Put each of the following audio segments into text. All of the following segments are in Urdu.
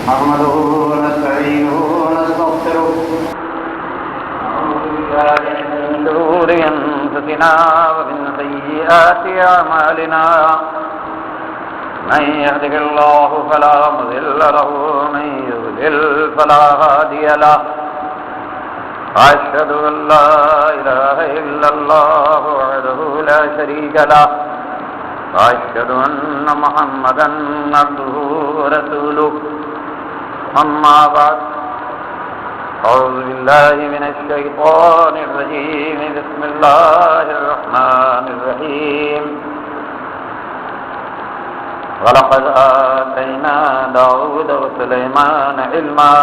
نحمده ونستعينه ونستغفره ونعوذ بالله من شرور أنفسنا ومن سيئات أعمالنا من يهده الله فلا مضل له ومن يضلل فلا هادي له أشهد أن لا إله إلا الله وحده لا شريك له وأشهد أن محمدا عبده ورسوله أما بعد أعوذ بالله من الشيطان الرجيم بسم الله الرحمن الرحيم ولقد آتينا داود وسليمان علما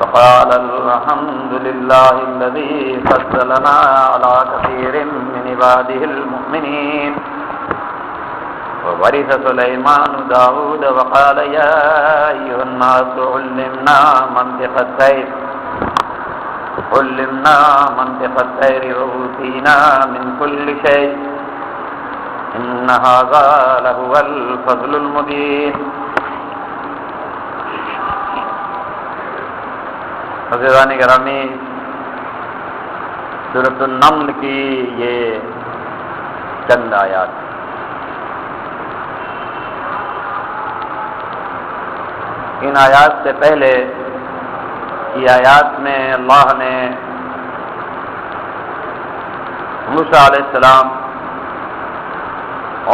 وقال الحمد لله الذي فضلنا على كثير من عباده المؤمنين وورث سليمان داود وقال يا أيها الناس علمنا منطق الطير وأوتينا من كل شيء إن هذا لهو الفضل المبين. عزیزان گرامی، سورۃ النمل کی یہ چند آیات، ان آیات سے پہلے کی آیات میں اللہ نے موسیٰ علیہ السلام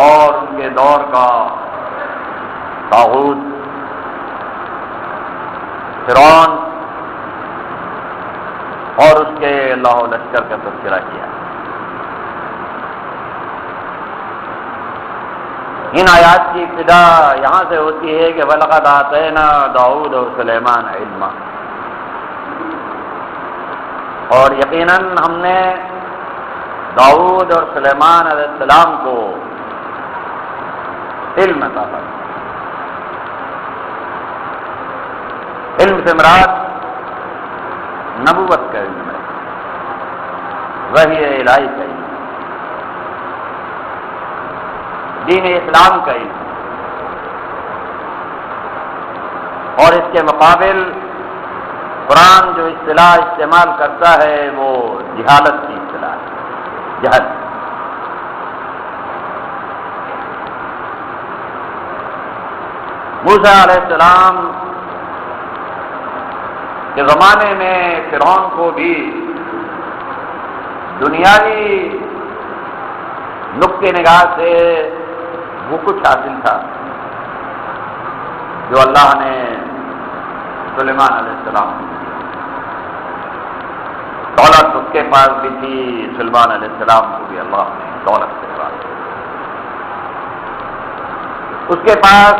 اور ان کے دور کا طاغوت فرعون اور اس کے لاہ و لشکر کا تذکرہ کیا. ان آیات کی ابتدا یہاں سے ہوتی ہے کہ وَلَقَدْ آتَيْنَا دَاوُودَ وَسُلَيْمَانَ عِلْمًا، اور یقیناً ہم نے داؤد اور سلیمان علیہ السلام کو علم عطا فرمایا. علم سے مراد نبوت کا علم ہے، وحی الہی کا علم، دین اسلام کا علم، اور اس کے مقابل قرآن جو اصطلاح استعمال کرتا ہے وہ جہالت کی اصطلاح ہے، جہل. موسیٰ علیہ السلام کے زمانے میں فرعون کو بھی دنیاوی نقطہ نگاہ سے وہ کچھ حاصل تھا جو اللہ نے سلیمان علیہ السلام کو دی. دولت اس کے پاس بھی تھی، سلیمان علیہ السلام کو بھی اللہ نے دولت سے نوازا. اس کے پاس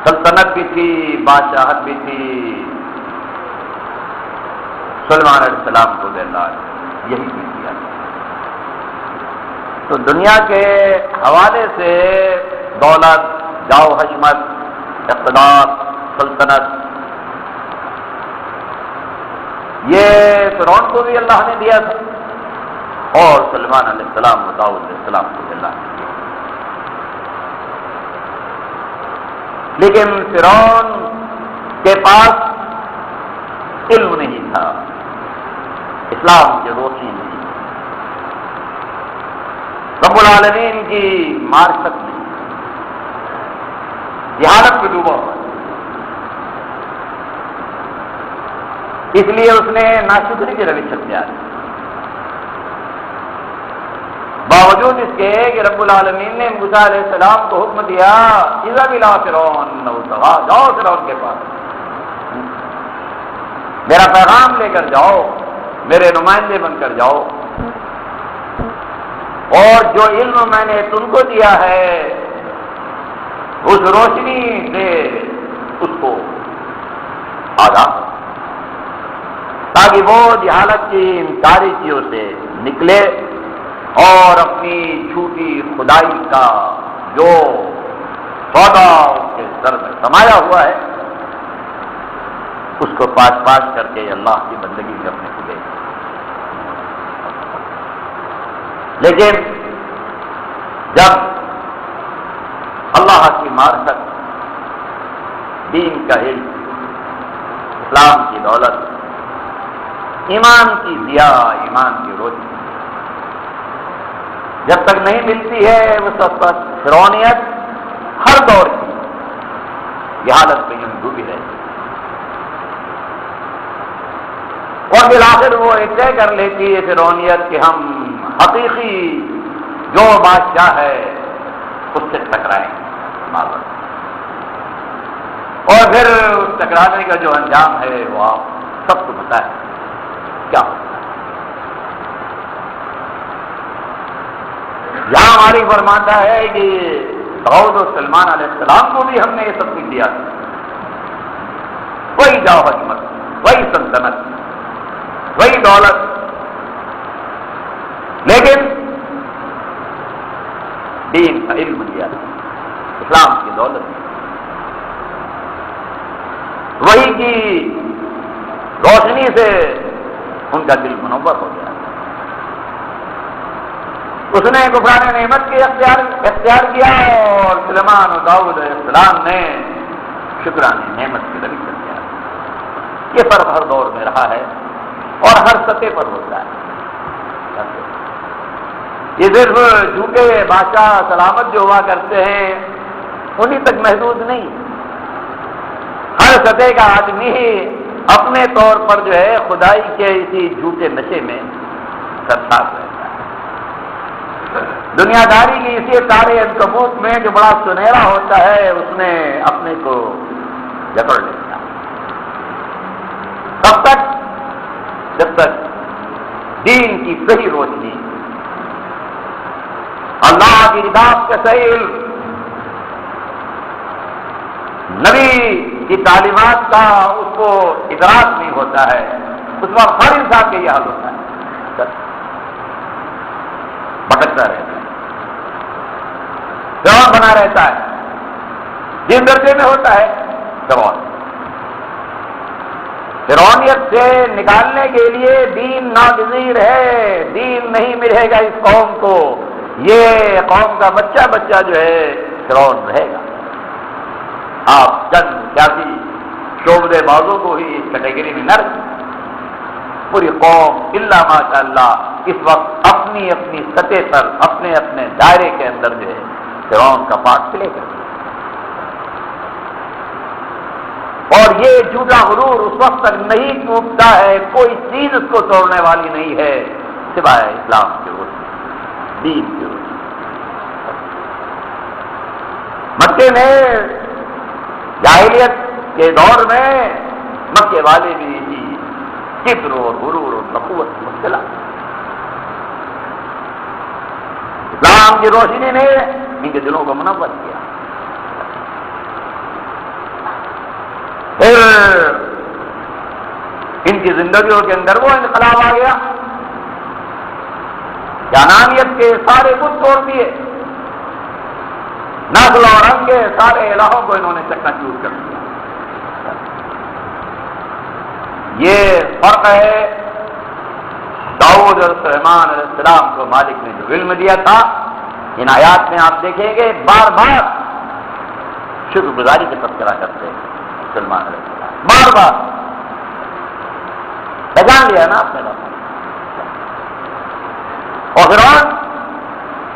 سلطنت بھی تھی، بادشاہت بھی تھی. سلیمان علیہ السلام کو اللہ نے یہی چیز دیا. تو دنیا کے حوالے سے دولت، جاؤ حشمت، اقتدار، سلطنت، یہ فرعون کو بھی اللہ نے دیا تھا اور سلیمان علیہ السلام و داؤد علیہ السلام کو بھی اللہ نے دیا. لیکن فرعون کے پاس علم نہیں تھا، اسلام کی روشنی نہیں، رب العالمین کی معرفت نہیں، جہالت میں ڈوبا ہوا. اس لیے اس نے ناشکری کی روش اختیار کی، باوجود اس کے کہ رب العالمین نے موسیٰ علیہ السلام کو حکم دیا اذهب الى فرعون انه طغى، جاؤ فرعون کے پاس، میرا پیغام لے کر جاؤ، میرے نمائندے بن کر جاؤ، اور جو علم میں نے تم کو دیا ہے اس روشنی سے اس کو آگاہ، تاکہ وہ جہالت کی ان تاریکیوں سے نکلے اور اپنی جھوٹی خدائی کا جو سودا اس کے سر میں سمایا ہوا ہے اس کو پاش کر کے اللہ کی بندگی کرنے کو دے. لیکن جب اللہ کی معرفت، دین کا علم، اسلام کی دولت، ایمان کی ضیاء، ایمان کی روشنی جب تک نہیں ملتی ہے اس وقت فرعونیت ہر دور کی یہ حالت میں یوں ڈوبی رہتی ہے، اور بالآخر وہ ایک طے کر لیتی ہے فرعونیت کہ ہم حقیقی جو بادشاہ ہے اس سے ٹکرائیں گے، اور پھر اس ٹکرانے کا جو انجام ہے وہ آپ سب کو پتہ ہے کیا ہوتا ہے۔ یہاں ہماری فرماتا ہے کہ داؤد و سلمان علیہ السلام کو بھی ہم نے یہ سب کچھ دیا تھا، وہی جاؤ حکمت، وہی سلطنت، وہی دولت، لیکن دین کا علم دیا تھا، اسلام کی دولت دی، وہی کی روشنی سے ان کا دل منور ہو گیا۔ اس نے غفران نعمت کے اختیار کیا اور سلیمان و داؤد علیہ السلام نے شکران نعمت کی روی کر دیا۔ یہ فرق ہر دور میں رہا ہے اور ہر سطح پر ہوتا ہے۔ یہ صرف جھوٹے بادشاہ سلامت جو ہوا کرتے ہیں انہی تک محدود نہیں، ہر سطح کا آدمی اپنے طور پر جو ہے خدائی کے اسی جھوٹے نشے میں سرشار رہتا ہے۔ دنیا داری کی اسی تارے عنکبوت میں جو بڑا سنہرا ہوتا ہے اس نے اپنے کو جکڑ لیا، کب تک؟ جب تک دین کی صحیح روشنی، اللہ کی کتاب کا صحیح علم، نبی کی تعلیمات کا اس کو ادراک نہیں ہوتا ہے، اس وقت ہر انسان کا یہ حال ہوتا ہے، بھٹکتا رہتا ہے، فرعون بنا رہتا ہے، جن درجے میں ہوتا ہے فرعونیت سے نکالنے کے لیے دین ناگزیر ہے، دین نہیں ملے گا اس قوم کو، یہ قوم کا بچہ جو ہے فرعون رہے گا۔ آپ چند سیاسی شعبے بازوں کو ہی اس کیٹیگری میں نہ رکھیں، پوری قوم الا ماشاء اللہ اس وقت اپنی اپنی سطح پر اپنے اپنے دائرے کے اندر جو ہے فرعون کا پارٹ پلے کر دیا، اور یہ جھوٹا غرور اس وقت تک نہیں ٹوٹتا ہے، کوئی چیز اس کو توڑنے والی نہیں ہے سوائے اسلام کی روشنی، دین کی روشنی۔ مکے میں جاہلیت کے دور میں مکے والے بھی اسی کبر اور غرور اور نخوت کی مبتلا، اسلام کی روشنی نے ان کے دلوں کو منور کیا۔ پھر ان کی زندگیوں کے اندر وہ انقلاب آ گیا، جانانیت کے سارے بت توڑ دیے، نسل اور رنگ کے سارے الہوں کو انہوں نے چکنا چور کر دیا۔ یہ فرق ہے داؤد اور سلیمان علیہ السلام کو مالک نے جو علم دیا تھا، ان آیات میں آپ دیکھیں گے بار بار شکر گزاری کا تذکرہ کرتے ہیں سلمان علیہ السلام، بار بار پہچان لیا نا آپ نے۔ اور فرعون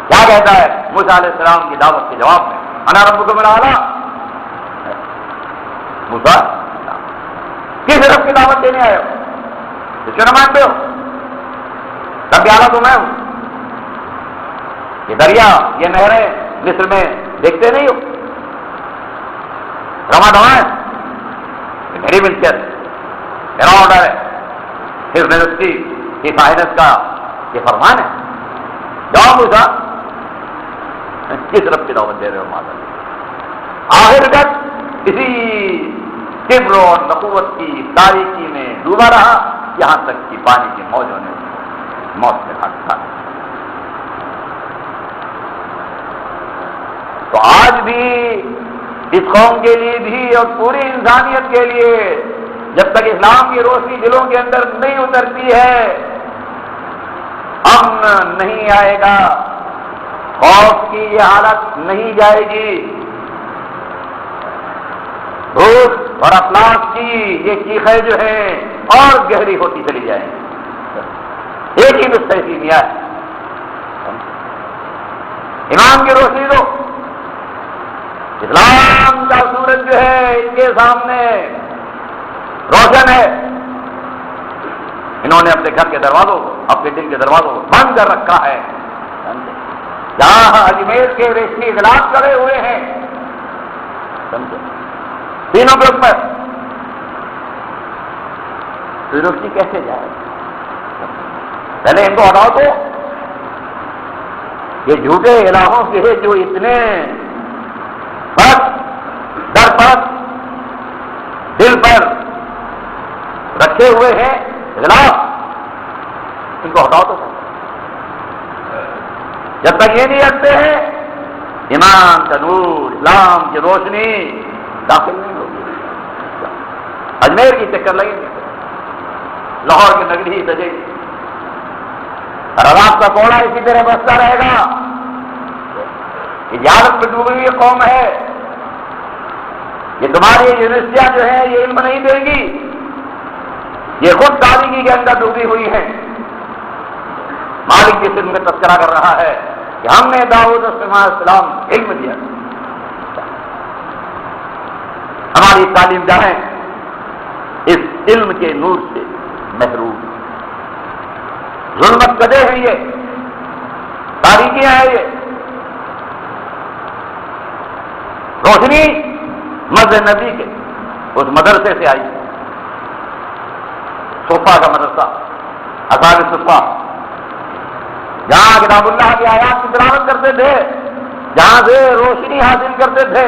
کیا کہتا ہے موسیٰ علیہ السلام کی دعوت کے جواب میں؟ انا ربکم الاعلی، موسیٰ کس رب کی دعوت دینے آئے ہو؟ اس کو نہ مانتے ہو؟ رب اعلیٰ تو میں ہوں۔ یہ دریا، یہ نہریں مصر میں دیکھتے نہیں ہو؟ رواں دواں یہ میری ملکیت، میرا آرڈر ہے، پھر یونیورسٹی کی فائننس کا یہ فرمان ہے۔ جاؤ موسیٰ، کس رب کی دعوت دے رہے ہو؟ مادر آخر تک اسی کبر اور نخوت کی تاریکی میں ڈوبا رہا، یہاں تک کہ پانی کی موجوں نے موت سے ہاتھ کھا لیا۔ تو آج بھی اس قوم کے لیے بھی اور پوری انسانیت کے لیے جب تک اسلام کی روشنی دلوں کے اندر نہیں اترتی ہے، امن نہیں آئے گا، خوف کی یہ حالت نہیں جائے گی، بھوت اور افلاس کی یہ چیخیں جو ہیں اور گہری ہوتی چلی جائیں گی. ایک ہی نسخہ کیمیا ہے. ایمان کی روشنی دو. اسلام کا سورج جو ہے ان کے سامنے روشن ہے. انہوں نے اپنے گھر کے دروازوں کو، اپنے دل کے دروازوں کو بند کر رکھا ہے. جہاں اجمیر کے ریشمی اجلاس کرے ہوئے ہیں تینوں کے اوپر، تو روشنی کیسے جائے؟ پہلے ان کو ہٹاؤ تو یہ جھوٹے الہوں کے جو اتنے در پر دل پر رکھے ہوئے ہیں اجلاس، ان کو ہٹاؤ تو. جب تک یہ نہیں رکھتے ہیں ایمان کا نور، اسلام کی روشنی داخل نہیں ہوگی. اجمیر کی چکر لگیں گے، لاہور کی نگری ہی سجے گی، اور عذاب کا کوڑا اسی طرح بستا رہے گا. یہ جہالت میں ڈوبی ہوئی قوم ہے. یہ تمہاری یونیورسٹیاں جو ہیں یہ علم نہیں دیں گی، یہ خود تاریکی کے اندر ڈوبی ہوئی ہیں. مالک جس علم میں تذکرہ کر رہا ہے کہ ہم نے داؤد علیہ السلام علم دیا، ہماری تعلیم جائیں اس علم کے نور سے محروم. ظلمت کدے ہیں یہ، تاریکیاں ہیں یہ. روشنی مسجد نبی کے اس مدرسے سے آئی، صفا کا مدرسہ، اصحاب صفا، جہاں کتاب اللہ کی آیات کی تلاوت کرتے تھے، جہاں سے روشنی حاصل کرتے تھے.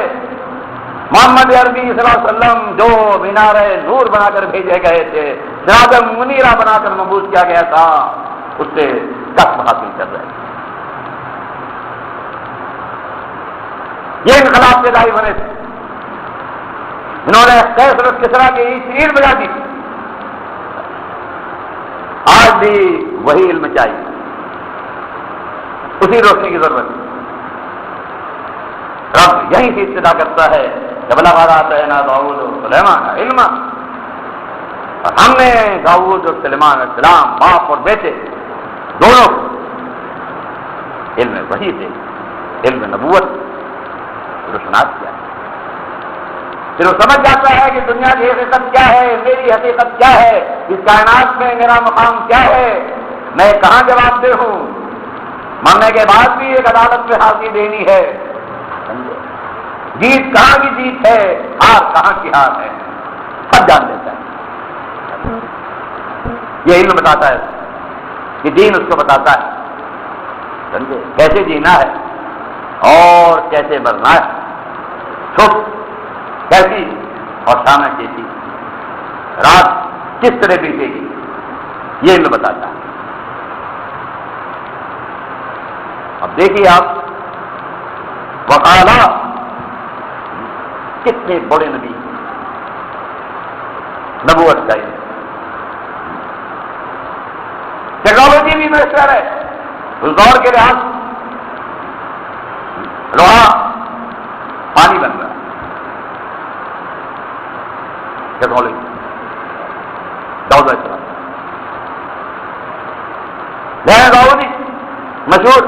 محمد عربی صلی اللہ علیہ وسلم جو مینار نور بنا کر بھیجے گئے تھے، سراج منیرہ بنا کر مبعوث کیا گیا تھا، اس سے کسب حاصل کر رہے ہیں. یہ انقلاب کے دائی بنے تھے، انہوں نے قیصر اور کسریٰ کی شریر بجا دی. آج بھی وہی علم چاہیے، اسی روشنی کی ضرورت ہے. رب یہیں سے ابتدا کرتا ہے جب لقد آتینا داؤد و سلیمان علما، اور ہم نے داؤد اور سلیمان علیہ السلام باپ اور بیٹے دونوں علم وحی سے، علم نبوت روشنات کیا. پھر وہ سمجھ جاتا ہے کہ دنیا کی حقیقت کیا ہے، میری حقیقت کیا ہے، اس کائنات میں میرا مقام کیا ہے، میں کہاں جواب دہ ہوں. مرنے کے بعد بھی ایک عدالت میں حاضری دینی ہے. جیت کہاں کی جیت ہے، ہار کہاں کی ہار ہے، سب جان لیتا ہے. یہ علم بتاتا ہے، یہ دین اس کو بتاتا ہے سمجھے کیسے جینا ہے اور کیسے مرنا ہے، صبح کیسی اور شام کیسی، رات کس طرح بیتے گی، یہ علم بتاتا ہے. اب دیکھیے آپ وقالا کتنے بڑے نبی، نبوت کا علم. ٹیکنالوجی بھی میسر ہے اس دور کے لحاظ، لوہا پانی بن رہا ہے، ٹیکنالوجی. داؤد علیہ السلام داؤدی مشہور،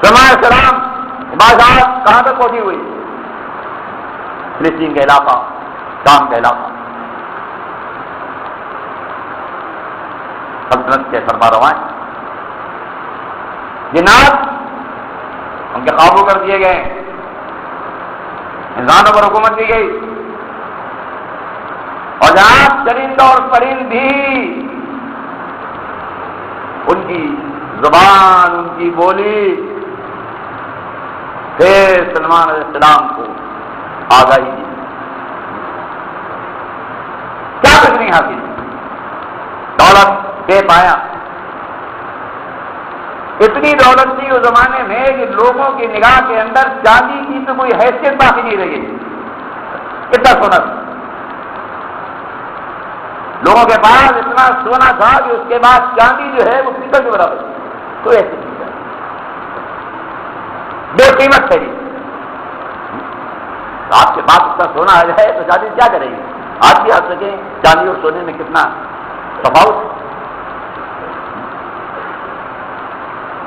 سلیمان علیہ السلام عبادات کہاں تک پہنچی ہوئی؟ فلسطین کا علاقہ، شام کا علاقہ، سلطنت کے سربراہ روان. جنات ان کے قابو کر دیے گئے، انسانوں پر حکومت دی گئی، اور جناب چرند اور پرند بھی ان کی زبان، ان کی بولی پھر سلمان علیہ السلام کو آگاہی دی. کیا کچھ نہیں حاصل، دولت بے پایا. اتنی دولت تھی اس زمانے میں کہ لوگوں کی نگاہ کے اندر چاندی کی تو کوئی حیثیت باقی نہیں رہی. کتنا سونا تھا لوگوں کے پاس، اتنا سونا تھا کہ اس کے بعد چاندی جو ہے وہ پیتل کے برابر کوئی حیثیت نہیں، بے قیمت ہے. کے پاس اس کا سونا آ جائے تو شادی کیا کرے گی؟ آج بھی آپ سکیں چاندی اور سونے میں کتنا تفاوت ہے،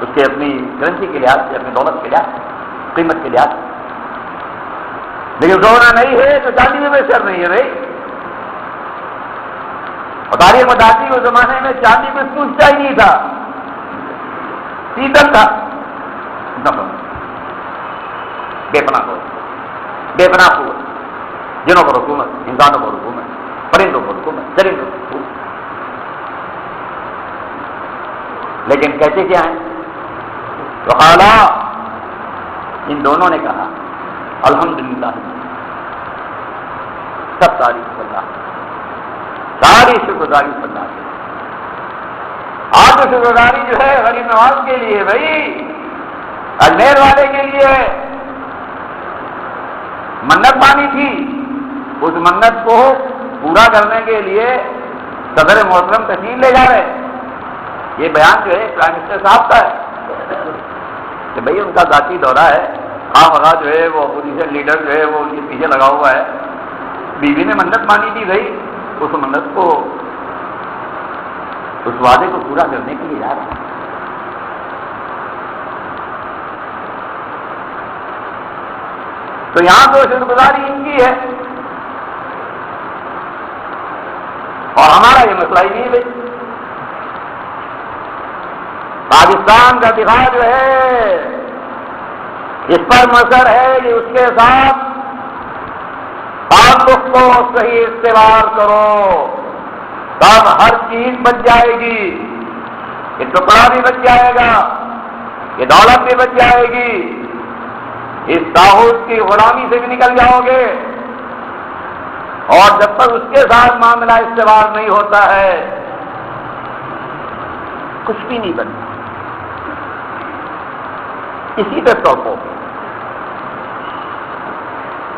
اس کے اپنی کرنسی کے لحاظ سے، اپنی دولت کے لحاظ سے، قیمت کے لحاظ سے. لیکن سونا نہیں ہے تو چاندی میں بے شر نہیں ہے بھائی. اور تاریخ بتاتی کے زمانے میں چاندی میں پوچھتا ہی نہیں تھا، پیتل تھا. بے پناہ ہو، بے پناہ قوت، جنوں پر حکومت، انسانوں پر حکومت، پرندوں پر حکومت، درندوں پر حکومت. لیکن کہتے کیا ہیں؟ تو اعلیٰ ان دونوں نے کہا الحمدللہ، سب تعریف اللہ، ساری شکرداری اللہ. آج شکرداری جو ہے غریب نواز کے لیے بھائی، اجمیر والے کے لیے منت مانی تھی، اس منت کو پورا کرنے کے لیے صدر محترم تشریف لے جا رہے. یہ بیان جو ہے پرائم منسٹر صاحب کا ہے کہ بھائی ان کا ذاتی دورہ ہے، خواہ جو ہے وہ اپوزیشن لیڈر جو ہے وہ ان کے پیچھے لگا ہوا ہے. بیوی نے منت مانی تھی بھائی، اس منت کو، اس وعدے کو پورا کرنے کے لیے جا رہے ہیں. تو یہاں تو شکر گزاری ان کی ہے، اور ہمارا یہ مسئلہ ہی نہیں بھائی. پاکستان کا دفاع جو ہے اس پر مصر ہے کہ اس کے ساتھ تعلق کو صحیح استوار کرو، تب ہر چیز بچ جائے گی. یہ ٹکڑا بھی بچ جائے گا، یہ دولت بھی بچ جائے گی، اس طاغوت کی غلامی سے بھی نکل جاؤ گے. اور جب تک اس کے ساتھ معاملہ استوار نہیں ہوتا ہے کچھ بھی نہیں بنتا. اسی پہ سوپو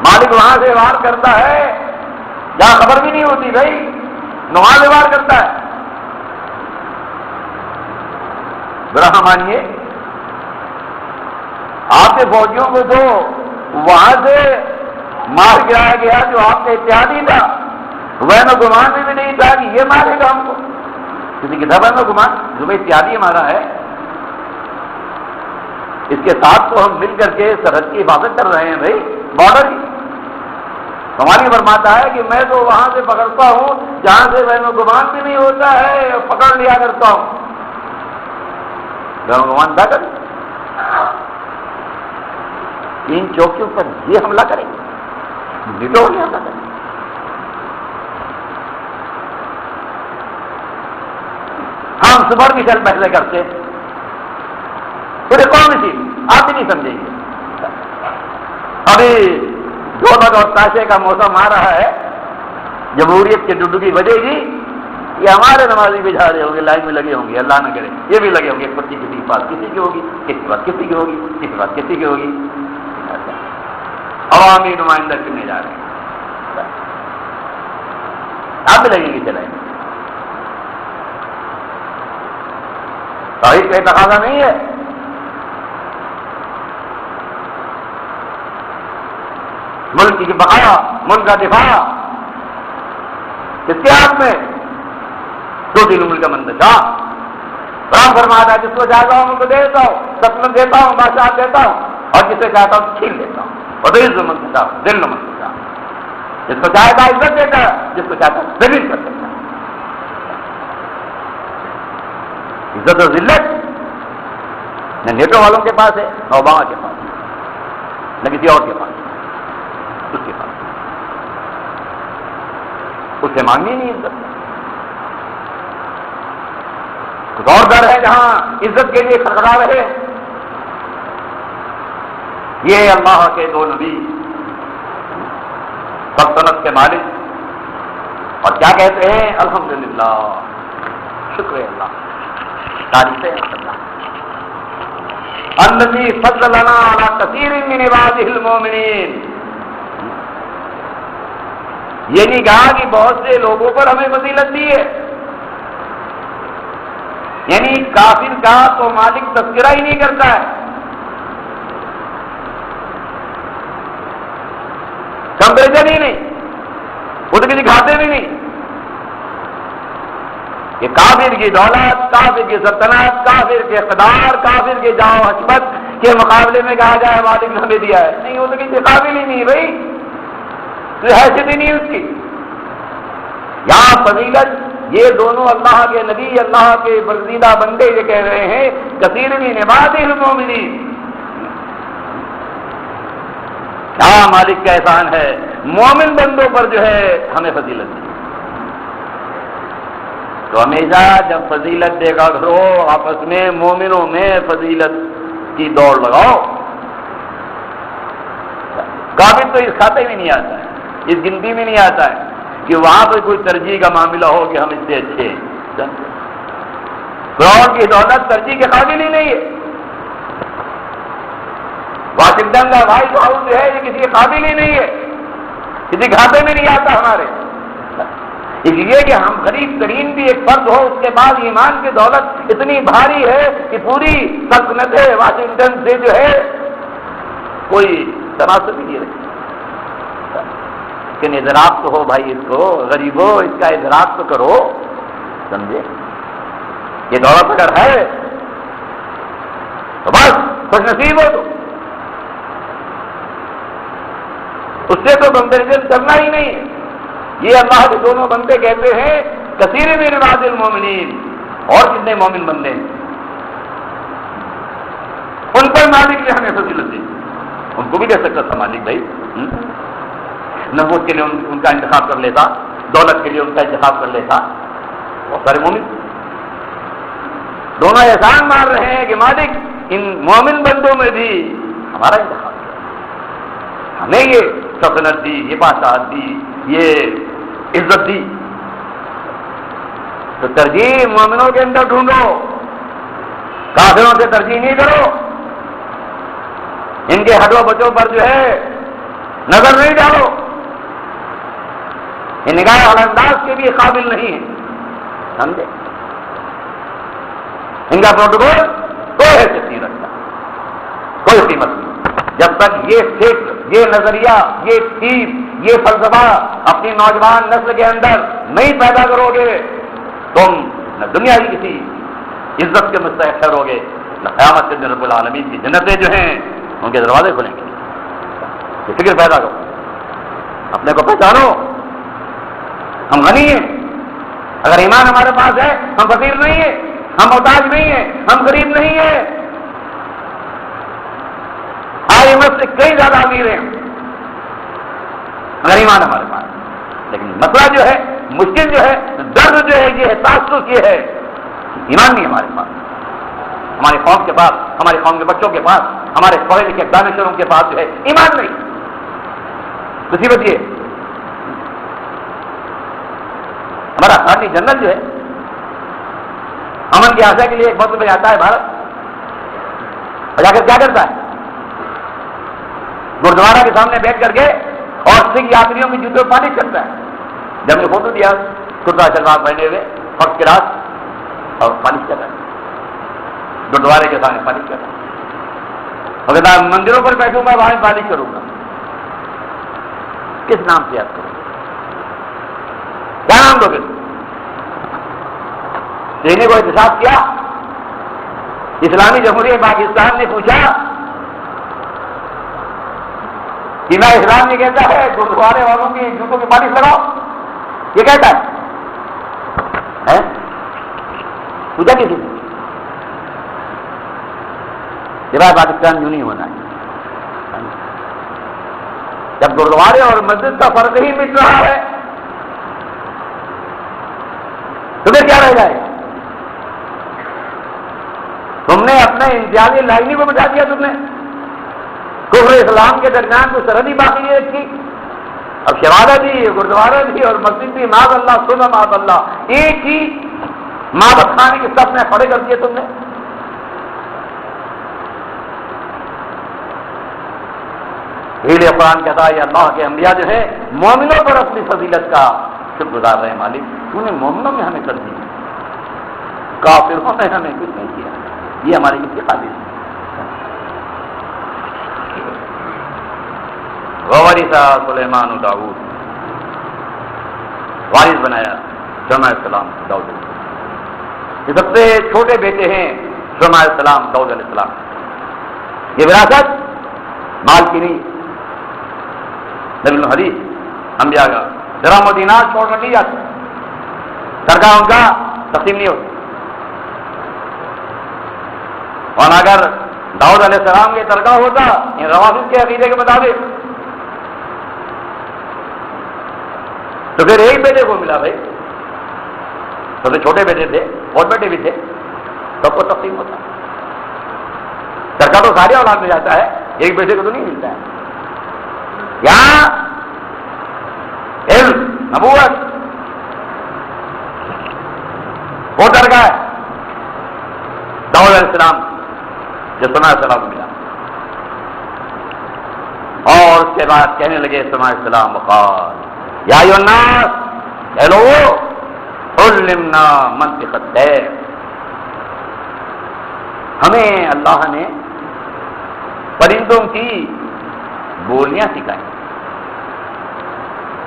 مالک وہاں سے وار کرتا ہے جہاں خبر بھی نہیں ہوتی بھائی، وہاں سے وار کرتا ہے. ذرا مانیے آپ کے فوجیوں کو تو وہاں سے مار گرایا گیا جو آپ کے اتحادی تھا، وہ گمان میں بھی نہیں تھا کہ یہ مارے گا ہم کو. کسی کتاب میں گمان جو میں اتحادی ہمارا ہے، اس کے ساتھ تو ہم مل کر کے سرحد کی حفاظت کر رہے ہیں بھائی، بارڈر کی. ہماری فرماتا ہے کہ میں تو وہاں سے پکڑتا ہوں جہاں سے بین گمان بھی نہیں ہوتا ہے، پکڑ لیا کرتا ہوں. بین گمان تھا کر ان چوکیوں پر یہ حملہ کریں گے، ڈٹو نہیں حملہ کریں گے. ہم سپر مشن پہلے کرتے پورے کون سی آپ بھی نہیں سمجھیں گے. ابھی دونوں اور تاشے کا موسم آ رہا ہے، جمہوریت کے ڈڈو کی بجے گی، یہ ہمارے نمازی بھی جا رہے ہوں گے، لائن میں لگے ہوں گے، اللہ نہ کرے یہ بھی لگے ہوں گے. پرچی کسی کے پاس کسی کی ہوگی، کسی کے پاس کسی کی ہوگی، کسی کے پاس کسی کی ہوگی. عوامی نمائندہ چننے جا رہے ہیں، آپ بھی لگیں گے چلائیں گے. توحید کا تقاضا نہیں ہے. ملک کی بقا، ملک کا دفاع کس کے ہاتھ میں؟ دو دن ملک کا منتشا رام فرماتا ہے جس کو چاہتا ہوں ان کو دیتا ہوں، سلطنت دیتا ہوں، بادشاہ دیتا ہوں، اور جسے چاہتا ہوں چھین لیتا ہوں. اور دل منتشا، دل منتشا، جس کو چاہتا ہے عزت دیتا ہے، جس کو چاہتا ہے ذلیل کر دیتا ہے. عزت و ذلت نہ نیٹو والوں کے پاس ہے، نہ اوباما کے پاس ہے، نہ کسی اور کے پاس ہے. اس کے پاس اس سے مانگنی نہیں عزت. کچھ اور در ہے جہاں عزت کے لیے کھڑکھڑا رہے. یہ اللہ کے دو نبی سلطنت کے مالک، اور کیا کہتے ہیں؟ الحمدللہ، شکر اللہ، تعریف اللہ. الذی فضلنا علی کثیر من عبادہ المؤمنین. یہ نہیں کہا کہ بہت سے لوگوں پر ہمیں فضیلت دی ہے، یعنی کافر کا تو مالک تذکرہ ہی نہیں کرتا ہے. کمپریزن ہی نہیں، وہ تو کسی کھاتے بھی نہیں. کہ کافر کی دولت، کافر کی سلطنت، کافر کے اقتدار، کافر کے جاؤ حکمت کے مقابلے میں کہا جائے مالک نے ہمیں دیا ہے، نہیں، وہ تو کسی قابل ہی نہیں بھائی، تو حیثیت ہی نہیں اس کی. یہاں فضیلت یہ دونوں اللہ کے نبی، اللہ کے برگزیدہ بندے یہ کہہ رہے ہیں کثیر من عباد المؤمنین. کیا مالک کا احسان ہے مومن بندوں پر جو ہے ہمیں فضیلت دی. تو ہمیشہ جب فضیلت دیکھا کرو آپس میں مومنوں میں فضیلت کی دوڑ لگاؤ. کافر تو اس کھاتے میں نہیں آتا ہے، اس گنتی میں نہیں آتا ہے کہ وہاں پہ کوئی ترجیح کا معاملہ ہو کہ ہم اس سے اچھے ہیں. فرعون کی دولت ترجیح کے قابل ہی نہیں ہے. واشنگٹن کا وائٹ ہاؤس جو ہے یہ کسی کے قابل ہی نہیں ہے، کسی کھاتے میں نہیں آتا ہمارے. اس لیے کہ ہم غریب ترین بھی ایک فرد ہو، اس کے بعد ایمان کی دولت اتنی بھاری ہے کہ پوری سلطنت واشنگٹن سے جو ہے کوئی تناسب ہی نہیں رکھتی. لیکن ادراک تو ہو بھائی، اس کو غریبوں اس کا ادراک تو کرو، سمجھے. یہ دولت اگر ہے تو بس خوش نصیب ہو، تو اس سے تو کمپیریزن کرنا ہی نہیں ہے. یہ اللہ کے دونوں بندے کہتے ہیں کثیر من عباد المومنین، اور کتنے مومن بندے ہیں ان پر مالک نے ہمیں فضیلت دی. ان کو بھی دے سکتا تھا مالک بھائی، نبوت کے لیے ان کا انتخاب کر لیتا، دولت کے لیے ان کا انتخاب کر لیتا. بہت سارے مومن دونوں احسان مان رہے ہیں کہ مالک ان مومن بندوں میں بھی ہمارا انتخاب کیا، ہمیں یہ سلطنت دی، یہ بادشاہت دی، یہ عزت دی. تو ترجیح مومنوں کے اندر ڈھونڈو، کافروں سے ترجیح نہیں کرو. ان کے ہڈوں بچوں پر جو ہے نظر نہیں ڈالو، یہ نگاہ انداز کے بھی قابل نہیں ہے، سمجھے. ان کا پروٹوکول کوئی حیثیت نہیں رکھتا، کوئی قیمت نہیں. جب تک یہ فکر، یہ نظریہ، یہ چیز، یہ فلسفہ اپنی نوجوان نسل کے اندر نہیں پیدا کرو گے، تم نہ دنیا کی کسی عزت کے مستحق ٹھہرو گے، نہ قیامت کے دن رب العالمین کی جنتیں جو ہیں ان کے دروازے کھلیں گے. یہ فکر پیدا کرو، اپنے کو پہچانو. ہم غنی ہیں، اگر ایمان ہمارے پاس ہے ہم فقیر نہیں ہیں، ہم محتاج نہیں ہیں، ہم غریب نہیں ہیں، ہمت سے کئی زیادہ امیر ہیں اگر ایمان ہمارے پاس. لیکن مسئلہ جو ہے، مشکل جو ہے، درد جو ہے، یہ ہے تعصب، یہ ہے ایمان نہیں ہمارے پاس. ہماری قوم کے پاس، ہماری قوم کے بچوں کے پاس، ہمارے پڑھے لکھے دانشوروں کے پاس جو ہے ایمان نہیں. مصیبت یہ ہمارا خالی جنرل جو ہے امن کی آشا کے لیے ایک وقت میں آتا ہے بھارت، اور جا کر کیا کرتا ہے؟ گردوارہ کے سامنے بیٹھ کر کے اور سکھ یاتریوں کی جوتوں پالش کرتا ہے. جب نے فوٹو دیا کرتا شلوار پہنے ہوئے فرش کے رات اور پالش کر رہا ہے، گردوارے کے سامنے پالش کر رہا ہے. اور کہتا ہے مندروں پر بیٹھوں گا وہاں پالش کروں گا. کس نام سے یاد کروں؟ کیا نام دو گے؟ دینے کو احتساب کیا؟ اسلامی جمہوریہ پاکستان نے پوچھا کہ میں اسلام یہ کہتا ہے گردوارے والوں کی جوتوں کی پالش لگاؤ، یہ کہتا ہے؟ پوچھا کسی نے؟ یہ پاکستان یوں نہیں ہونا ہے. جب گردوارے اور مسجد کا فرق ہی مٹ رہا ہے تمہیں کیا رہ جائے؟ تم نے اپنے امتیازی لائنی کو بچا دیا. تم نے کفر اسلام کے درمیان کو سرحدی باقی ہے کی. اب شہادت بھی، گردوارہ بھی اور مسجد بھی، معاذ اللہ سنا معاذ اللہ، ایک ہی معبد خانے کے سب میں کھڑے کر دیے تم نے. یہ قرآن کہتا ہے اللہ کے انبیاء جو ہے مومنوں پر اپنی فضیلت کا شکر گزار رہے ہیں. مالک تو نے مومنوں میں ہمیں کر دی، کافروں نے ہمیں کچھ نہیں کیا. یہ ہماری کس کی خاطر ہے؟ وورث سلیمان داؤد، وارث بنایا سلیمان علیہ السلام داؤد علیہ السلام۔ یہ سب سے چھوٹے بیٹے ہیں سلیمان علیہ السلام، داؤد علیہ السلام۔ یہ وراثت مال کی نہیں، نبی الحدیث انبیاء کا درہم و دینار چھوڑ کر نہیں جاتے، سرکار ان کا تقسیم نہیں ہوتا۔ اور اگر داؤد علیہ السلام یہ ترکہ ہوتا ان روافض کے عقیدے کے مطابق تو پھر ایک بیٹے کو ملا بھائی، سب سے چھوٹے بیٹے تھے، اور بیٹے بھی تھے، سب کو تقسیم ہوتا۔ ترکہ تو سارے اولاد میں جاتا ہے، ایک بیٹے کو تو نہیں ملتا ہے۔ یہاں علم نبوت وہ ترکہ ہے داؤد علیہ السلام جو سلیمان علیہ السلام کو ملا، اور اس کے بعد کہنے لگے سلیمان علیہ السلام وقال یا ایھا الناس، اے لوگو علمنا منطق الطیر، ہمیں اللہ نے پرندوں کی بولیاں سکھائی۔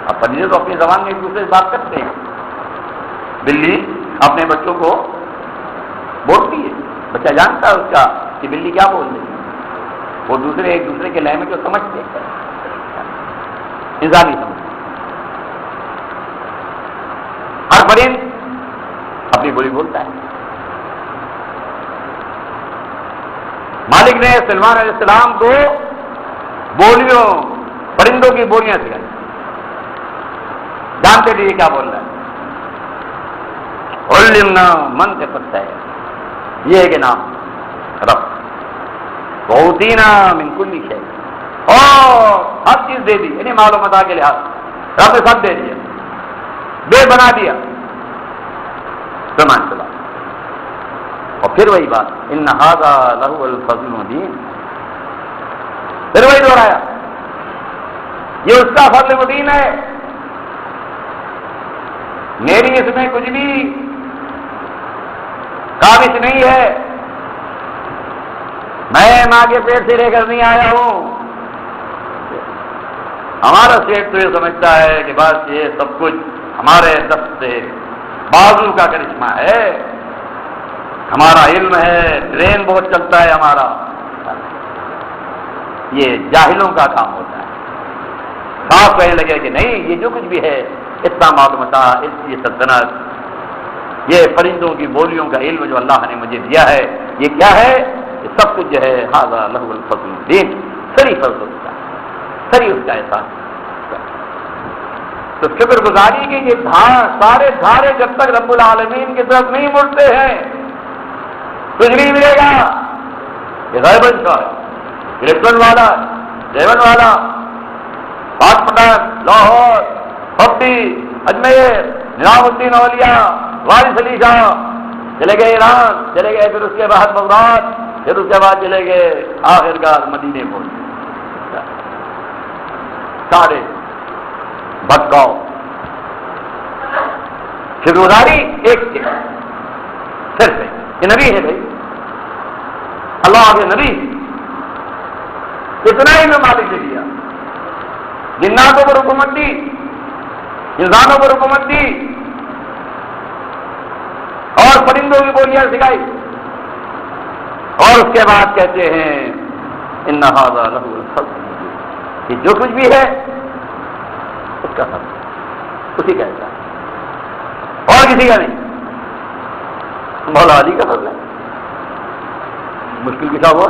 اب پرندے تو اپنی زبان میں ایک دوسرے سے بات کرتے ہیں، بلی اپنے بچوں کو بولتی ہے، بچہ جانتا ہے اس کا کہ بلی کیا بول رہی ہے، وہ دوسرے ایک دوسرے کے لہجے کو سمجھتے ہیں، انسانی سمجھ۔ ہر پرند اپنی بولی بولتا ہے۔ مالک نے سلیمان علیہ السلام کو بولیوں، پرندوں کی بولیاں سکھائی، جانتے تھے یہ کیا بول رہا ہے۔ علمنا منطق الطیر، یہ ہے کہ نام رب، وأوتینا من کل شیء، اور ہر چیز دے دی، یعنی مال و متاع کے لحاظ رب نے سب دے دیا، بے بنا دیا سلیمان علیہ السلام۔ اور پھر وہی بات ان ھذا لہو الفضل المبین، پھر وہی دہرایا یہ اس کا فضل مبین ہے، میری اس میں کچھ بھی کاوش نہیں ہے، میں ماں کے پیٹ سے لے کر نہیں آیا ہوں۔ ہمارا شیخ تو یہ سمجھتا ہے کہ بس یہ سب کچھ ہمارے دست سے بازو کا کرشمہ ہے، ہمارا علم ہے، ٹرین بہت چلتا ہے ہمارا، یہ جاہلوں کا کام ہوتا ہے۔ صاف کہنے لگے کہ نہیں، یہ جو کچھ بھی ہے اتنا معلومات، یہ سلطنت، یہ پرندوں کی بولیوں کا علم جو اللہ نے مجھے دیا ہے، یہ کیا ہے؟ یہ سب کچھ جو ہے ھذا لہو الفضل المبین، سری فضل اس کا، سری اس کا احسان۔ تو شکر گزاری کی یہ سارے دھارے جب تک رب العالمین کی طرف نہیں مڑتے ہیں کچھ نہیں ملے گا۔ یہ غیبن کا الیکٹرن والا، جیون والا، پاک پٹن، لاہور، پپی، اجمیر، نظام الدین اولیاء، وارث علی شاہ، چلے گئے ایران، چلے گئے پھر اس کے بعد بغداد، پھر اس کے بعد چلے گئے آخرکار مدینے پہنچے، سارے بھٹکاؤ۔ شکرگزاری ایک صرف ہے، یہ نبی ہے بھائی، اللہ کے نبی، اتنا ہی میں مالک نے دیا، جناتوں پر حکومت دی، انسانوں پر حکومت دی، اور پرندوں کی بولیاں سکھائی، اور اس کے بعد کہتے ہیں ان ھذا لہو الفضل المبین، کہ جو کچھ بھی ہے اس کا فضل اسی کا ہے اور کسی کا نہیں، مولا علی کا فضل ہے، مشکل کسا ہوا؟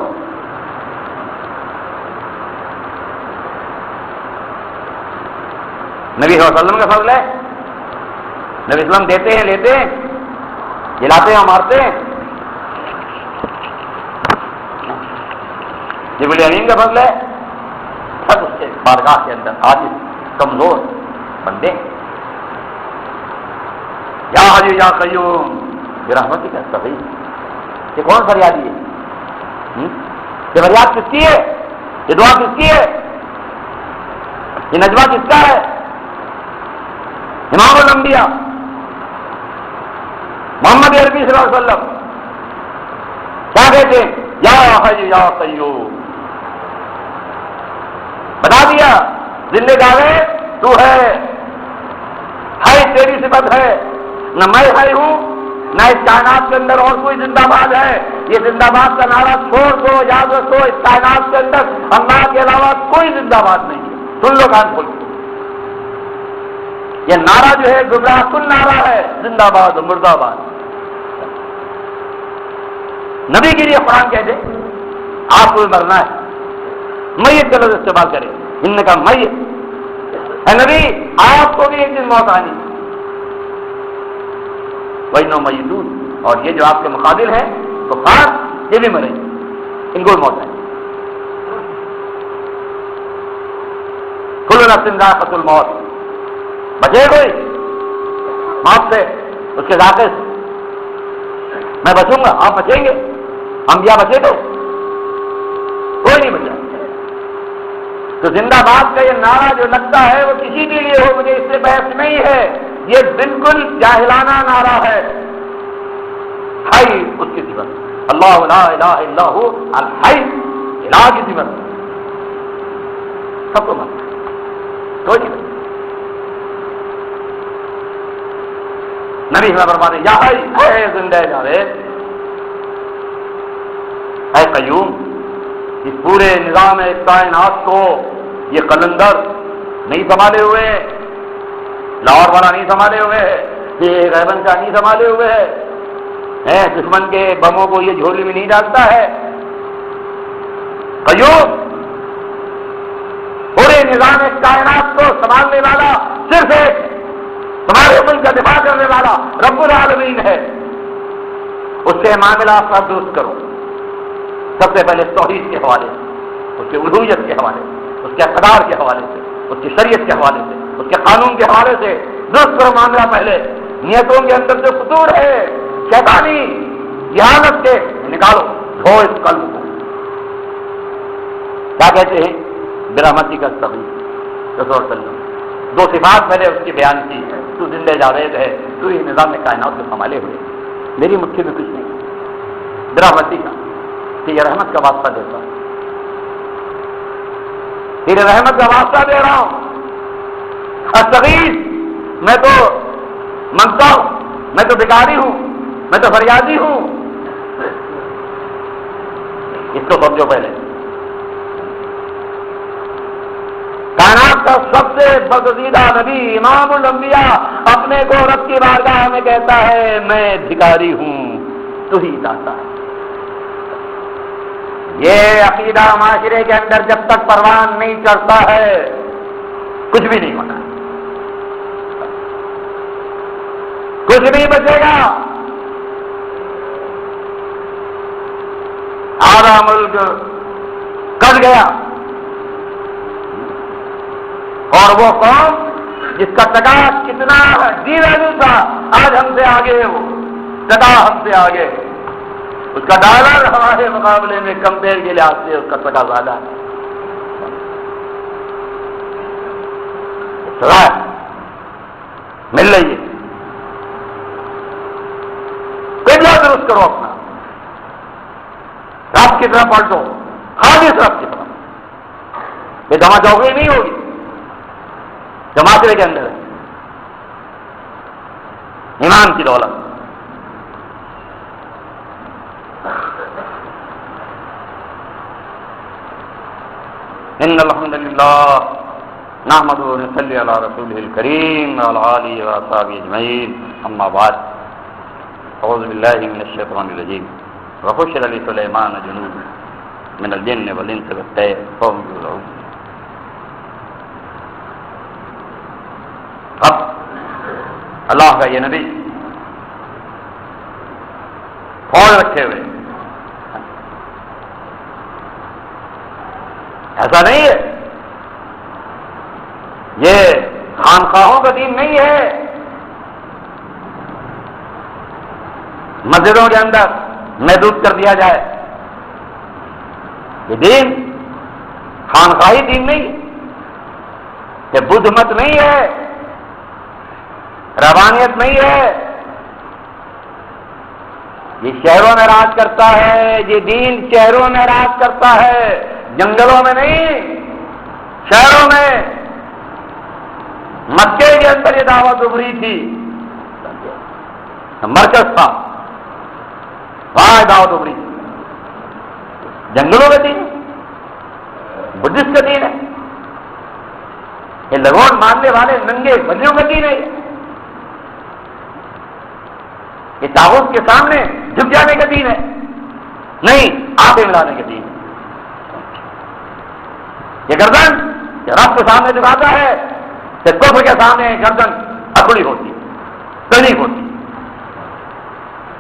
نبی صلی اللہ علیہ وسلم کا فضل ہے، نبی صلی اللہ علیہ وسلم دیتے ہیں، لیتے ہیں، جلاتے ہیں، مارتے ہیں، جبریل امین کا فضل ہے، سب اس کے بارگاہ کے اندر عاجز کمزور بندے، یا حی یا قیوم برحمتک استغیث، یہ کون فریادی ہے؟ یہ فریاد کس کی ہے؟ یہ دعا کس کی ہے؟ یہ نجوہ کس کا ہے؟ امام الانبیاء محمد عربی صلی اللہ علیہ وسلم کیا کہتے ہیں؟ یا حی یا قیوم، بتا دیا زندہ جاوید تو ہے تیری صفت ہے، نہ میں ہے ہوں نہ اس کائنات کے اندر اور کوئی زندہ باد ہے۔ یہ زندہ باد کا نعرہ چھوڑ دو، یاد رکھو اس کائنات کے اندر اللہ کے علاوہ کوئی زندہ باد نہیں ہے۔ سن لو کان کھول کے، یہ نعرہ جو ہے گمراہ کن نعرہ ہے، زندہ باد مردہ باد۔ نبی کے لیے قرآن کہتے آپ کو مرنا ہے، میت کا لفظ استعمال کرے، ان نے کہا میت اے نبی آپ کو بھی ایک دن موت آنی، وَإِنَّهُمْ مَيِّتُونَ، اور یہ جو آپ کے مقابل ہیں کفار یہ بھی مریں گے، ان کو بھی موت آئے۔ كُلُّ نَفْسٍ ذَائِقَةُ الْمَوْتِ، بچے کوئی موت سے، اس کے ذائقے سے؟ میں بچوں گا، آپ بچیں گے؟ انبیاء بچے تھے؟ کوئی نہیں بچا۔ تو زندہ باد کا یہ نعرہ جو لگتا ہے وہ کسی کے لیے ہو، مجھے اس سے بحث نہیں ہے، یہ بالکل جاہلانہ نعرہ ہے۔ حی اس کی صفت، اللہ لا الہ الا ہو الحی، الہ کی صفت، سب کو مانتا ہے، کوئی نہیں بچا۔ نبی ہمیں فرماتے یا حی، اے زندہ جاوید، اے قیوم، اس پورے نظام کائنات کو یہ قلندر نہیں سنبھالے ہوئے ہے، لاہور والا نہیں سنبھالے ہوئے ہے، یہ غیبن کا نہیں سنبھالے ہوئے ہے، دشمن کے بموں کو یہ جھولی میں نہیں ڈالتا ہے۔ قیوم، پورے نظام کائنات کو سنبھالنے والا صرف ایک تمہارے ملک کا دفاع کرنے والا رب العالمین ہے، اس سے معاملات کا درست کرو۔ سب سے پہلے توحید کے حوالے سے، اس کے الوہیت کے حوالے سے، اس کے اقتدار کے حوالے سے، اس کی شریعت کے حوالے سے، اس کے قانون کے حوالے سے درست کرو معاملہ۔ پہلے نیتوں کے اندر جو قصور ہے شیطانی ذہانت کے نکالو، دھو اس قلب کو۔ کیا کہتے ہیں؟ برحمتی کا استغیث، رسول صلی اللہ علیہ وسلم دو صفات میں نے اس کی بیان کی ہے، تو زندہ جاوید ہے، تو یہ نظام کائنات کو سنبھالے ہوئے، میری مٹھی میں کچھ نہیں، برحمتی کا، یہ رحمت کا واسطہ دیتا ہوں، تیرے رحمت کا واسطہ دے رہا ہوں۔ استغیث، میں تو منگتا ہوں، میں تو بھکاری ہوں، میں تو فریادی ہوں، اس کو سمجھو پہلے۔ کائنات کا سب سے برگزیدہ نبی امام الانبیاء اپنے کو رب کی بارگاہ میں کہتا ہے میں بھکاری ہوں، تو ہی داتا ہے۔ یہ عقیدہ معاشرے کے اندر جب تک پروان نہیں چڑھتا ہے کچھ بھی نہیں ہوتا، کچھ نہیں بچے گا۔ آدھا ملک کٹ گیا، اور وہ قوم جس کا ٹکا کتنا جی ویلو تھا آج ہم سے آگے ہے، وہ ٹکا ہم سے آگے، اس کا ڈالر ہمارے مقابلے میں کمپیئر کے لحاظ سے اس کا ٹکا زیادہ ہے۔ مل رہی ہے، قبلہ درست کرو اپنا، رب کی طرف پلٹو، خالص رب کی طرف، یہ جمع چوکری نہیں ہوگی، جماعتیں کے اندر ہے ایمان کی دولت۔ ان الحمد للہ نحمده ونصلي على رسوله الكريم وعلى آله وصحبه اجمعين، اما بعد، اعوذ باللہ من الشیطان الرجیم، وحشر لسلیمان جنود من الجن والانس والطیر فهم یوزعون۔ اب اللہ کا یہ نبی فوج رکھے ہوئے، ایسا نہیں ہے، یہ خانقاہوں کا دین نہیں ہے، مسجدوں کے اندر محدود کر دیا جائے، یہ دین خانقاہی دین نہیں، یہ بدھ مت نہیں ہے، ربانیت نہیں ہے، یہ شہروں میں راج کرتا ہے، یہ دین شہروں میں راج کرتا ہے، جنگلوں میں نہیں، شہروں میں مکے کے اندر یہ دعوت ابھری تھی، مرکز تھا، وہاں دعوت ابھری تھی۔ جنگلوں کا دین، بدھسٹ کا دین ہے، یہ لگون مارنے والے ننگے بلیوں کا دین ہے، یہ طاغوت کے سامنے جھک جانے کا دین ہے، نہیں آنکھیں ملانے کا دین ہے۔ یہ گردن رب کے سامنے جھکاتا ہے، کفر کے سامنے گردن اکڑی ہوتی ہے، کڑی ہوتی ہے۔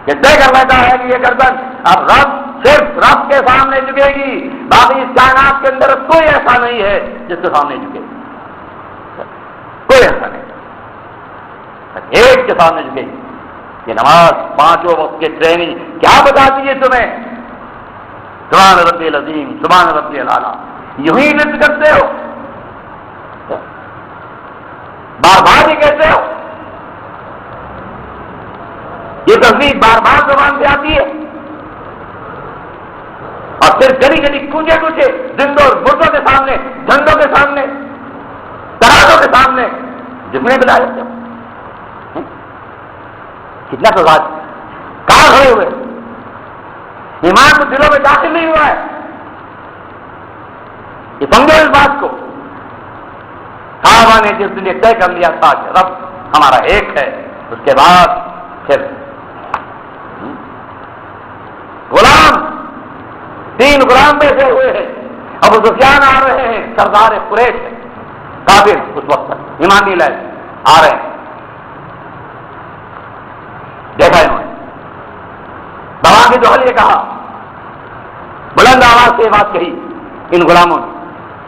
یہ طے کر لیتا ہے کہ یہ گردن اب رب صرف رب کے سامنے جھکے گی، باقی اس کائنات کے اندر کوئی ایسا نہیں ہے جس کے سامنے جھکے گی، کوئی ایسا نہیں، ایک کے سامنے جھکے گی۔ یہ نماز پانچوں وقت کی ٹریننگ کیا بتاتی ہے تمہیں؟ سبحان ربی العظیم، سبحان ربی الاعلیٰ، یوں ہی نت کرتے ہو، بار بار ہی کہتے ہو، یہ تصویر بار بار زبان سے آتی ہے، اور پھر گلی گلی کوچے کوچے زندوں اور مردوں کے سامنے، جھنڈوں کے سامنے، ترازوں کے سامنے جھکنے بلا دیتے ہو۔ کتنا تو بات کہاں کھڑے ہوئے؟ ایمان تو دلوں میں داخل نہیں ہوا ہے، یہ سمجھو اس بات کو۔ صحابہ نے جس دن طے کر لیا تھا کہ رب ہمارا ایک ہے، اس کے بعد پھر غلام، 3 غلام بیٹھے ہوئے ہیں، ابو سفیان آ رہے ہیں، سردار قریش کافر اس وقت تک ایمان نہیں لائے، آ رہے ہیں، دیکھا انہوں نے دوا کی جو یہ کہا، بلند آواز سے یہ بات کہی ان غلاموں نے،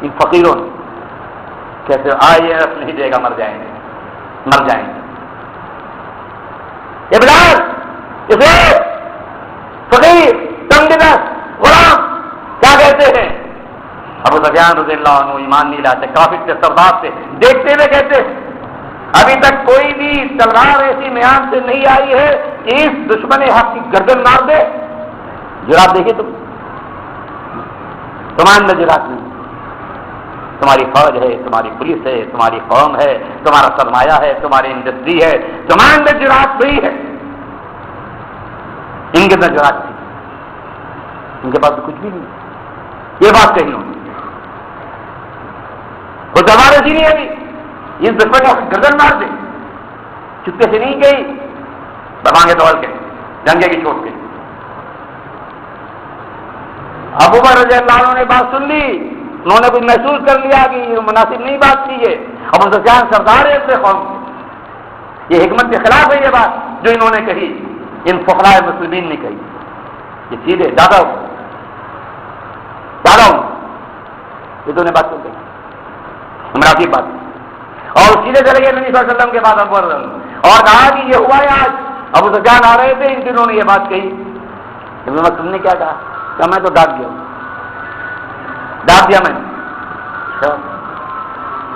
ان فقیروں نے، کہتے آئیے رس نہیں دے گا، مر جائیں گے، مر جائیں گے۔ یہ بلال، اسے فقیر، تنگ دست، غلام کیا کہتے ہیں؟ ابو سفیان رضی اللہ عنہ ایمان نہیں لاتے، کافر کے سردار سے دیکھتے ہوئے کہتے ہیں ابھی تک کوئی بھی تلوار ایسی میان سے نہیں آئی ہے کہ اس دشمن حق کی گردن مار دے۔ جرات دیکھیے تمہارے اندر جرات نہیں، تمہاری فوج ہے، تمہاری پولیس ہے، تمہاری قوم ہے، تمہارا سرمایہ ہے، تمہاری انڈسٹری ہے، تمہارے اندر جرات نہیں ہے، ان کے اندر جرات تھی، ان کے پاس تو کچھ بھی نہیں۔ یہ بات کہی انہوں نے، وہ دوبارہ جی نہیں ہے ابھی اس دفعہ کا گردن مار دے، چپکے سے نہیں گئی، دبانگے دوڑ کے جنگے کی چوٹ کے۔ ابو بکر رضی اللہ عنہ نے بات سن لی، انہوں نے کچھ محسوس کر لیا کہ یہ مناسب نہیں بات کی ہے، ابو سفیان سردار ہے اپنے قوم کے، یہ حکمت کے خلاف ہے یہ بات جو انہوں نے کہی، ان فقراء مسلمین نے کہی، یہ سیدھے زیادہ ہوں یہ تو نے بات سن گئی، مناسب بات، اور سیدھے چلے گئے نبی صلی اللہ علیہ وسلم کے بعد ابو بکر اور کہا کہ یہ ہوا ہے آج، ابو سفیان آ رہے تھے، ان دنوں نے یہ بات کہی، تم نے کیا کہا؟ کہ میں تو ڈانٹ دیا میں نے۔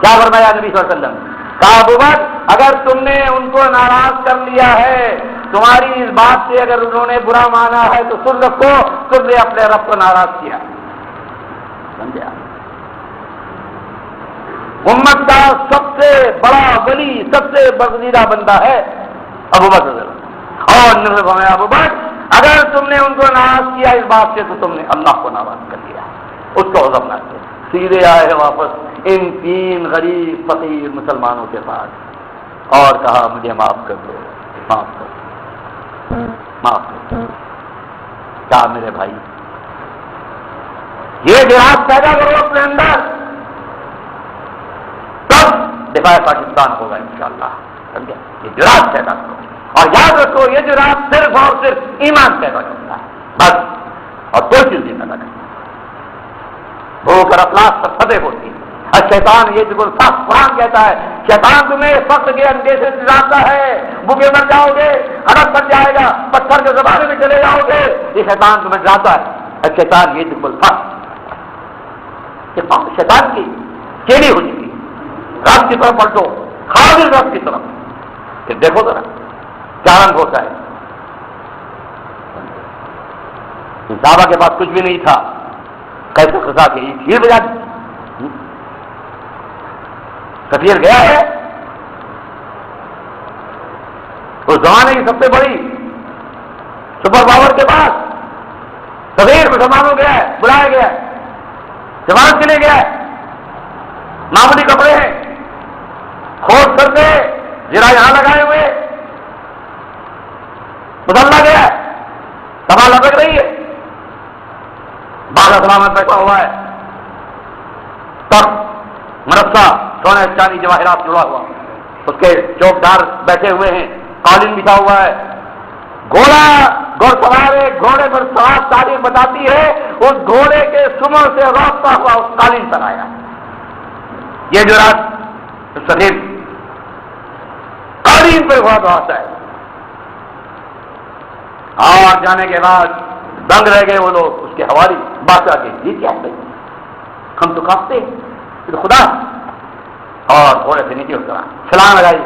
کیا فرمایا نبی صلی اللہ علیہ وسلم؟ کہا ابو بکر اگر تم نے ان کو ناراض کر لیا ہے، تمہاری اس بات سے اگر انہوں نے برا مانا ہے تو سن رکھو، تم نے اپنے رب کو ناراض کیا، سمجھا؟ امت کا سب سے بڑا ولی، سب سے برگزیدہ بندہ ہے ابو بکر، اور نبی نے فرمایا ابو بکر اگر تم نے ان کو ناراض کیا اس بات سے تو تم نے اللہ کو ناراض کر لیا، اس کو عذاب نہ کیا۔ سیدھے آئے واپس ان 3 غریب فقیر مسلمانوں کے پاس اور کہا مجھے معاف کر دو، معاف کر دو، معاف کر دو۔ کہا میرے بھائی یہ جہاد پیدا کرو اپنے اندر، دفاع پاکستان ہوگا انشاءاللہ، سمجھا؟ یہ جرات پیدا کرو، اور یاد رکھو یہ جرات صرف اور صرف ایمان پیدا کرتا ہے بس، اور کوئی چیز نہیں پیدا کرتا۔ بھوک اور افلاس پر فتح ہوتی ہے، اور شیطان یہ بالکل صاف قرآن کہتا ہے شیطان تمہیں فقر کے اندھے سے ڈراتا ہے، بھوکے مر جاؤ گے، ہڑپ بن جائے گا، پتھر کے زمانے میں چلے جاؤ گے، یہ شیطان تمہیں ڈراتا ہے، اور شیطان یہ بالکل صاف شیطان کی کیلی ہو چکی رب کی طرف پلٹو، خالص رب کی طرف، پھر دیکھو ذرا کیا رنگ ہوتا ہے۔ صحابہ کے پاس کچھ بھی نہیں تھا، کیسے خزا کے کھیر بجا دی، سفیر گیا ہے زمانے کی سب سے بڑی سپر پاور کے پاس صغیر مسلمانوں گیا ہے، بلایا گیا ہے، جماعت کے لیے گیا ہے، معمولی کپڑے ہیں، کھوٹ کر کے زیرہ یہاں لگائے ہوئے، مسلح گیا ہے، سبا لپک رہی ہے، باغ سلامت بیٹھا ہوا ہے، تخت مرصع سونے چاندی جواہرات جڑا ہوا، اس کے چوکدار بیٹھے ہوئے ہیں، قالین بچھا ہوا ہے، گھوڑا گھوڑ سوار ہے، گھوڑے پر سوار تاریخ بتاتی ہے اس گھوڑے کے سمر سے رابطہ ہوا اس قالین پر آیا۔ یہ جو رات صغیر قالین پر ہوا تو آتا ہے، اور جانے کے بعد دنگ رہ گئے وہ لوگ، اس کے حوالی بادشاہ کے، یہ کیا ہے ہم تو کانپتے ہیں خدا، اور گھوڑے سے نیچے اترا، چھلانگ لگائی،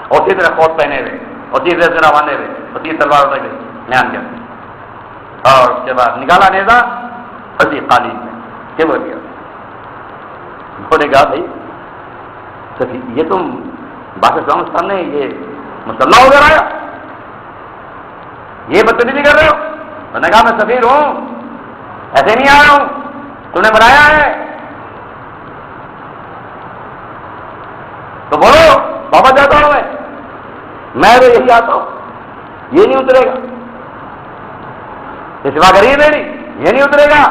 اور اسی طرح کوٹ پہنے ہوئے، اسی طرح زرہ باندھے ہوئے، اسی تلوار اتر گئی میان کے اندر، اور اس کے بعد نکالا نیزا اسی قالین میں کہ وہ دیا، انہوں نے کہا بھائی یہ تم بادشاہ کے سامنے یہ مسلح ہو کر آیا، یہ بدتمیزی کر رہے ہو؟ انہوں نے کہا میں سفیر ہوں، ایسے نہیں آیا ہوں، تم نے بنایا ہے تو بولو، واپس جاتا ہوں میں تو یہی آتا ہوں، یہ نہیں اترے گا، سوا کریے میری، یہ نہیں اترے گا،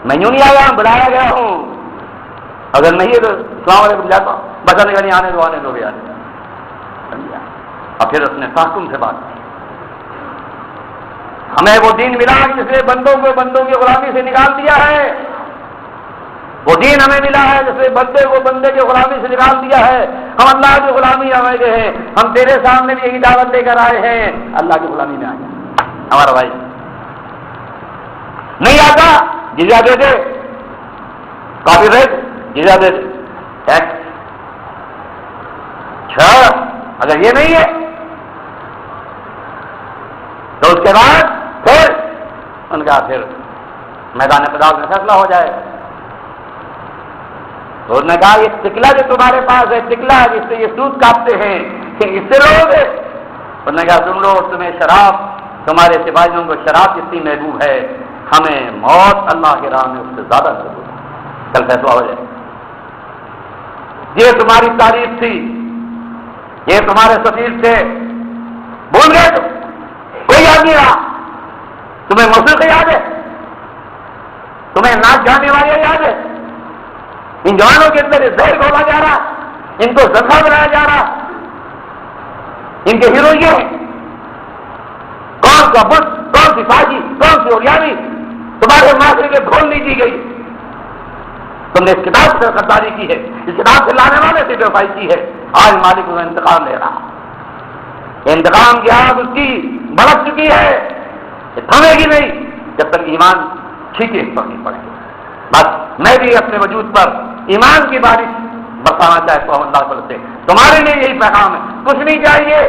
میں یوں نہیں آیا ہوں، بلایا گیا ہوں، اگر نہیں ہے تو السلام علیکم جاتا ہوں، بچا نہیں آنے دو آنے دو بھی آنے دو۔ اور پھر اس نے تحکم سے بات کی، ہمیں وہ دین ملا جس نے بندوں کو بندوں کی غلامی سے نکال دیا ہے، وہ دین ہمیں ملا ہے جس نے بندے کو بندے کی غلامی سے نکال دیا ہے، ہم اللہ کی غلامی ہمیں گئے ہیں، ہم تیرے سامنے بھی یہی دعوت لے کر آئے ہیں، اللہ کی غلامی میں آئے۔ ہمارا بھائی نہیں آتا جزیہ دے دے، کافی ریٹ جزیہ دے دے، ٹیکس، اگر یہ نہیں ہے تو اس کے بعد پھر ان کا پھر میدان قتال میں فیصلہ ہو جائے۔ تو انہوں نے کہا یہ ٹکلا جو تمہارے پاس ہے، ٹکلا جس سے یہ سود کاٹتے ہیں، کہ اس سے لوگ ہے؟ انہوں نے کہا تم لوگ، تمہیں شراب، تمہارے سپاہیوں کو شراب جتنی محبوب ہے، ہمیں موت اللہ کے راہ میں اس سے زیادہ محبوب ہے، کل فیصلہ ہو جائے۔ یہ تمہاری تعریف تھی، یہ تمہارے سفیر تھے، بھول گئے تم؟ کوئی یاد نہیں رہا؟ تمہیں موسیقی یاد ہے؟ تمہیں ناچ گانے والے یاد ہے؟ ان جوانوں کے اندر زہر گھولا جا رہا، ان کو زندہ بنایا جا رہا، ان کے ہیرو یہ ہیں، کون سا بت، کون سی فاجی، کون سی اوریانی تمہارے معاشرے کے گھول نہیں دی گئی؟ تم نے اس کتاب سے غداری کی ہے، اس کتاب سے لانے والے سے بے وفائی کی ہے، آج مالک انہیں انتقام لے رہا، انتقام کی آگ اس کی بڑک چکی ہے، یہ تھمے گی نہیں جب تک ایمان چھینکے اس پر نہیں پڑے گی۔ بس میں بھی اپنے وجود پر ایمان کی بارش برسانا چاہتا ہوں اللہ تعالیٰ سے، تمہارے لیے یہی پیغام ہے، کچھ نہیں چاہیے،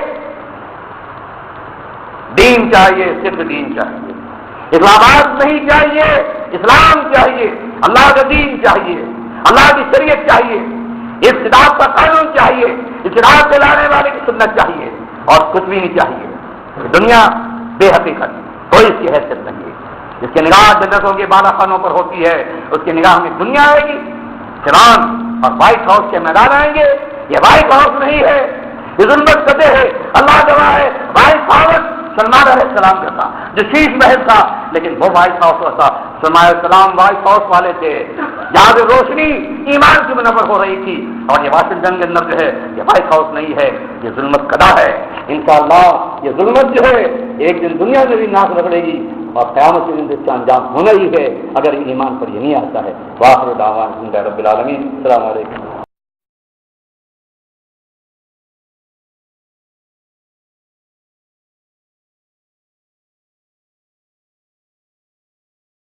دین چاہیے، صرف دین چاہیے، اسلامات نہیں چاہیے، اسلام چاہیے، اللہ کا دین چاہیے، اللہ کی شریعت چاہیے، اس کتاب کا قانون چاہیے، اس کتاب سے لانے والے کی سنت چاہیے، اور کچھ بھی نہیں چاہیے۔ دنیا بے حقیقت، کوئی اس کی حیثیت نہیں ہے، جس کی نگاہ جنتوں کے بالا خانوں پر ہوتی ہے اس کی نگاہ میں دنیا آئے گی، فرعون اور وائٹ ہاؤس کے میدان آئیں گے۔ یہ وائٹ ہاؤس نہیں ہے، یہ ظلمت سطح ہے، اللہ گواہ ہے، وائٹ ہاؤس سلمان علیہ السلام کا تھا جو شیش محل تھا، لیکن وہ وائٹ ہاؤس تھا، سلمان علیہ السلام وائٹ ہاؤس والے تھے، جہاں سے روشنی ایمان کی منور ہو رہی تھی، اور یہ واشنگٹن کے اندر جو ہے یہ وائٹ ہاؤس نہیں ہے، یہ ظلمت قدا ہے۔ انشاءاللہ یہ ظلمت جو ہے ایک دن دنیا میں بھی ناک رگڑے گی، اور قیامت کے دن اس کا انجام ہونا ہی ہے اگر ایمان پر یہ نہیں آتا ہے۔ وآخر دعوانا الحمد للہ رب العالمین۔ السلام علیکم۔